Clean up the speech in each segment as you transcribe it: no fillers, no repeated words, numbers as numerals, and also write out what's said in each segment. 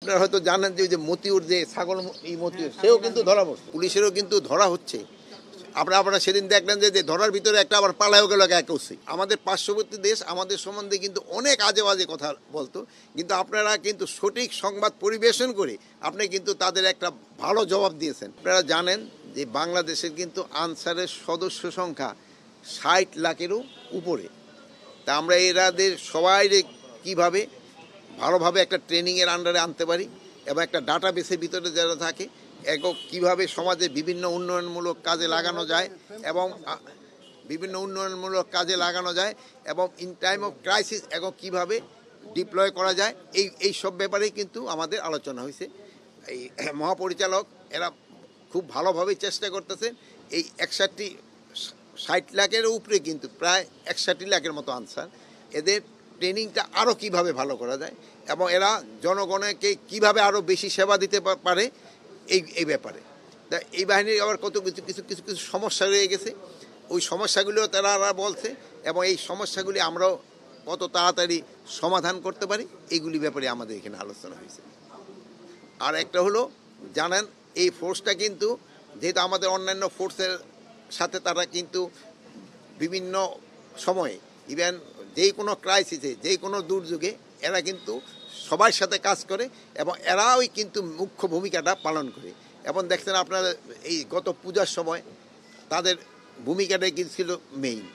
আপনারা হয়তো জানেন যে ওই যে মতিউর যে ছাগল এই মতিউর সেও কিন্তু ধরা পড়ছে, পুলিশেরও কিন্তু ধরা হচ্ছে। আপনারা সেদিন দেখলেন যে ধরার ভিতরে একটা আবার পালায়ও গেল একসি। আমাদের পার্শ্ববর্তী দেশ আমাদের সম্বন্ধে কিন্তু অনেক আজে বাজে কথা বলতো, কিন্তু আপনারা কিন্তু সঠিক সংবাদ পরিবেশন করে আপনি কিন্তু তাদের একটা ভালো জবাব দিয়েছেন। আপনারা জানেন যে বাংলাদেশের কিন্তু আনসারের সদস্য সংখ্যা 60 লাখেরও উপরে। তা আমরা এরাদের সবাই কীভাবে ভালোভাবে একটা ট্রেনিংয়ের আন্ডারে আনতে পারি এবং একটা ডাটা বেসের ভিতরে যারা থাকে একক কীভাবে সমাজে বিভিন্ন উন্নয়নমূলক কাজে লাগানো যায় এবং ইন টাইম অফ ক্রাইসিস একক কীভাবে ডিপ্লয় করা যায় এই সব ব্যাপারেই কিন্তু আমাদের আলোচনা হয়েছে। এই মহাপরিচালক এরা খুব ভালোভাবেই চেষ্টা করতেছেন। এই 60 লাখের উপরে কিন্তু প্রায় 61 লাখের মতো আনসার, এদের ট্রেনিংটা আরও কিভাবে ভালো করা যায় এবং এরা জনগণকে কিভাবে আরও বেশি সেবা দিতে পারে এই ব্যাপারে। তা এই বাহিনীর আবার কত কিছু সমস্যা রয়ে গেছে, ওই সমস্যাগুলিও তারা বলছে এবং এই সমস্যাগুলি আমরাও কত তাড়াতাড়ি সমাধান করতে পারি এইগুলি ব্যাপারে আমাদের এখানে আলোচনা হয়েছে। আর একটা হলো জানেন এই ফোর্সটা কিন্তু যেহেতু আমাদের অন্যান্য ফোর্সের সাথে তারা কিন্তু বিভিন্ন সময়ে ইভেন যেই কোনো ক্রাইসিসে যেই কোনো দুর্যোগে এরা কিন্তু সবার সাথে কাজ করে এবং এরাই কিন্তু মুখ্য ভূমিকাটা পালন করে। এবং দেখছেন আপনারা এই গত পূজার সময় তাদের ভূমিকাটাই কিন্তু ছিল মেইন।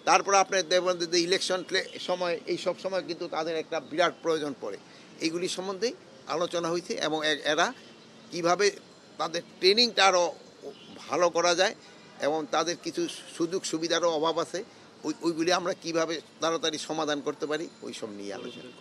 তারপর আপনার দেখবেন যে ইলেকশন সময় এই সব সময় কিন্তু তাদের একটা বিরাট প্রয়োজন পড়ে। এইগুলি সম্বন্ধেই আলোচনা হয়েছে এবং এরা কিভাবে তাদের ট্রেনিংটা আরও ভালো করা যায় এবং তাদের কিছু সুযোগ সুবিধারও অভাব আছে, ওইগুলি আমরা কিভাবে তাড়াতাড়ি সমাধান করতে পারি ওই সব নিয়ে আলোচনা।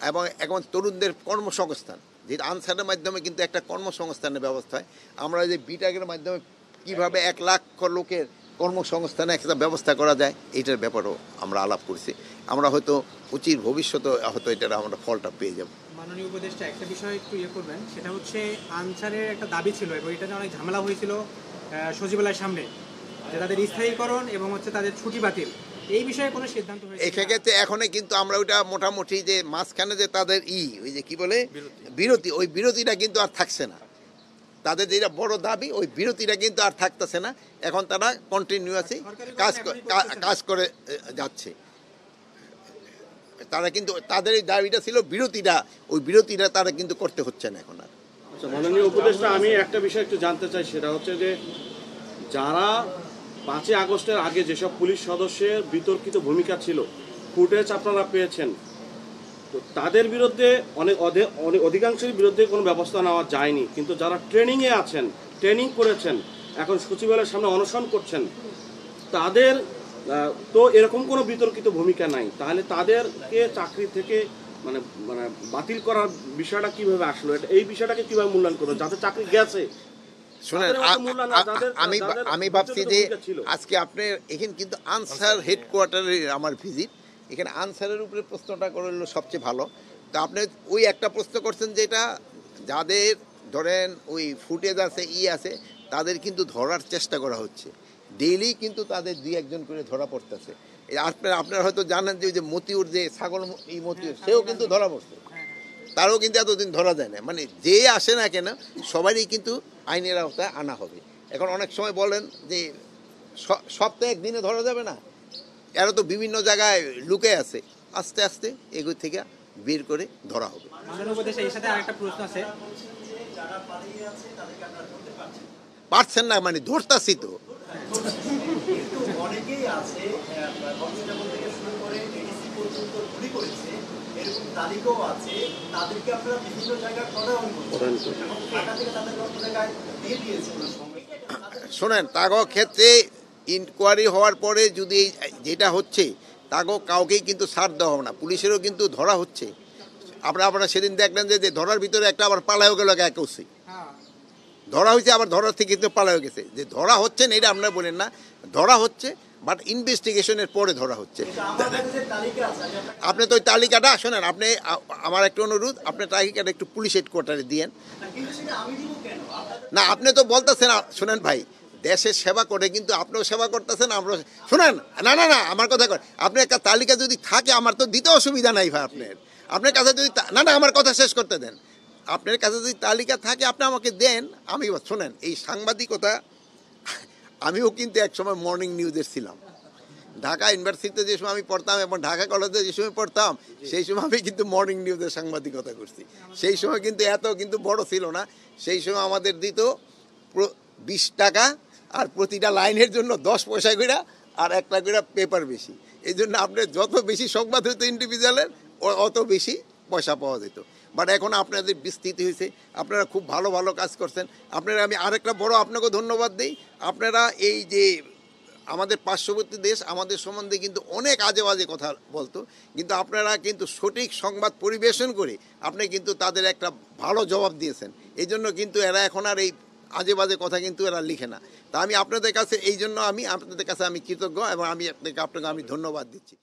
এবং এখন তরুণদের কর্মসংস্থান, যেটা আনসারের মাধ্যমে কিন্তু একটা কর্মসংস্থানের ব্যবস্থা হয়। আমরা যে বিটাগের মাধ্যমে কিভাবে 1 লাখ লোকের কর্মসংস্থানে একটা ব্যবস্থা করা যায় এইটার ব্যাপারেও আমরা আলাপ করছি। আমরা হয়তো উচিত ভবিষ্যতে হয়তো এটার আমরা ফলটা পেয়ে যাব। মাননীয় উপদেষ্টা একটা বিষয় একটু করবেন, সেটা হচ্ছে আনসারের একটা দাবি ছিল এবং এটা নিয়ে অনেক ঝামেলা হয়েছিল সচিবালয়ের সামনে, যে তাদের স্থায়ীকরণ এবং হচ্ছে তাদের ছুটি বাতিল, এই বিষয়ে কোনো সিদ্ধান্ত হয়েছে? এক্ষেত্রে এখন কিন্তু আমরা ওইটা মোটামুটি যে মাঝখানে যে তাদের ওই যে কি বলে বিরতি, ওই বিরতিটা কিন্তু আর থাকছে না। তাদের যেটা বড় দাবি ওই বিরতিটা কিন্তু আর থাকতেছে না। এখন তারা কন্টিনিউয়াসলি কাজ করে যাচ্ছে। তারা কিন্তু তাদের এই দাবিটা ছিল বিরতিটা, ওই বিরতিটা তারা কিন্তু করতে হচ্ছে না এখন আর। আচ্ছা মাননীয় উপদেষ্টা, আমি একটা বিষয় একটু জানতে চাই, সেটা হচ্ছে যে যারা 5ই আগস্টের আগে যেসব পুলিশ সদস্যের বিতর্কিত ভূমিকা ছিল, ফুটেজ আপনারা পেয়েছেন, তো তাদের বিরুদ্ধে অধিকাংশের বিরুদ্ধে কোনো ব্যবস্থা নেওয়া যায়নি, কিন্তু যারা ট্রেনিংয়ে আছেন, ট্রেনিং করেছেন, এখন সচিবালয়ের সামনে অনশন করছেন, তাদের তো এরকম কোনো বিতর্কিত ভূমিকা নাই, তাহলে তাদেরকে চাকরি থেকে মানে মানে বাতিল করার বিষয়টা কিভাবে আসলো? এই বিষয়টাকে কিভাবে মূল্যায়ন করবে যাতে চাকরি গেছে? শোনেন, আমি ভাবছি যে আজকে আপনার এখানে কিন্তু আনসার হেডকোয়ার্টারে আমার ভিজিট, এখানে আনসারের উপরে প্রশ্নটা করলো সবচেয়ে ভালো। তা আপনি ওই একটা প্রশ্ন করছেন যেটা যাদের ধরেন ওই ফুটেজ আছে আছে তাদের কিন্তু ধরার চেষ্টা করা হচ্ছে, ডেইলি কিন্তু তাদের 2-1 করে ধরা পড়তেছে। আপনারা হয়তো জানেন যে ওই যে মতিউর যে ছাগল এই মতিউর সেও কিন্তু ধরা পড়ছে, তারও কিন্তু এতদিন ধরা যায় না। মানে যে আসে না কেন সবারই কিন্তু আইনের আওতায় আনা হবে। এখন অনেক সময় বলেন যে সপ্তাহে 1 দিনে ধরা যাবে না, এরা তো বিভিন্ন জায়গায় লুকে আছে, আস্তে আস্তে এগুলো থেকে বের করে ধরা হবে। পারছেন না মানে ধরতাছি তো। শোনেন, তাগো ক্ষেত্রে ইনকোয়ারি হওয়ার পরে যদি যেটা হচ্ছে তাগো কাউকেই কিন্তু ছাড় দেওয়া হবে না, পুলিশেরও কিন্তু ধরা হচ্ছে। আপনারা সেদিন দেখলেন যে ধরার ভিতরে একটা আবার পালায়ও গেল একসি। ধরা হয়েছে আবার ধরার থেকে কিন্তু পালায়ও গেছে। যে ধরা হচ্ছে না এটা আপনারা বলেন না, ধরা হচ্ছে বাট ইনভেস্টিগেশনের পরে ধরা হচ্ছে। আপনি তো ওই তালিকাটা শোনেন, আপনি আমার একটা অনুরোধ, আপনি তালিকাটা একটু পুলিশ হেডকোয়ার্টারে দিয়েন না। আপনি তো বলতেছেন, শোনেন ভাই, দেশের সেবা করে কিন্তু আপনিও সেবা করতেছেন, আমরা শোনেন না আমার কথা কর। আপনি একটা তালিকা যদি থাকে আমার তো দিতে অসুবিধা নাই ভাই, আপনার কাছে যদি না আমার কথা শেষ করতে দেন। আপনার কাছে যদি তালিকা থাকে আপনি আমাকে দেন। আমি শোনেন, এই সাংবাদিকতা আমিও কিন্তু একসময় মর্নিং নিউজের ছিলাম। ঢাকা ইউনিভার্সিটিতে যে সময় আমি পড়তাম এবং ঢাকা কলেজে যে সময় পড়তাম, সেই সময় আমি কিন্তু মর্নিং নিউজের সাংবাদিকতা করছি। সেই সময় কিন্তু এত কিন্তু বড় ছিল না। সেই সময় আমাদের দিত 20 টাকা, আর প্রতিটা লাইনের জন্য 10 পয়সা করে, আর 1 টাকা করে পেপার বেশি। এই জন্য আপনার যত বেশি সংবাদ হতো ইন্ডিভিজুয়ালের, অত বেশি পয়সা পাওয়া যেত। বাট এখন আপনাদের বিস্তৃতি হয়েছে, আপনারা খুব ভালো ভালো কাজ করছেন। আপনারা, আমি আরেকটা বড় আপনাকে ধন্যবাদ দিই। আপনারা এই যে আমাদের পার্শ্ববর্তী দেশ আমাদের সম্বন্ধে কিন্তু অনেক আজে বাজে কথা বলতো, কিন্তু আপনারা কিন্তু সঠিক সংবাদ পরিবেশন করে আপনি কিন্তু তাদের একটা ভালো জবাব দিয়েছেন। এই জন্য কিন্তু এরা এখন আর এই আজে বাজে কথা কিন্তু এরা লিখে না। তা আমি আপনাদের কাছে, এই জন্য আমি আপনাদের কাছে আমি কৃতজ্ঞ, এবং আমি আপনাকে ধন্যবাদ দিচ্ছি।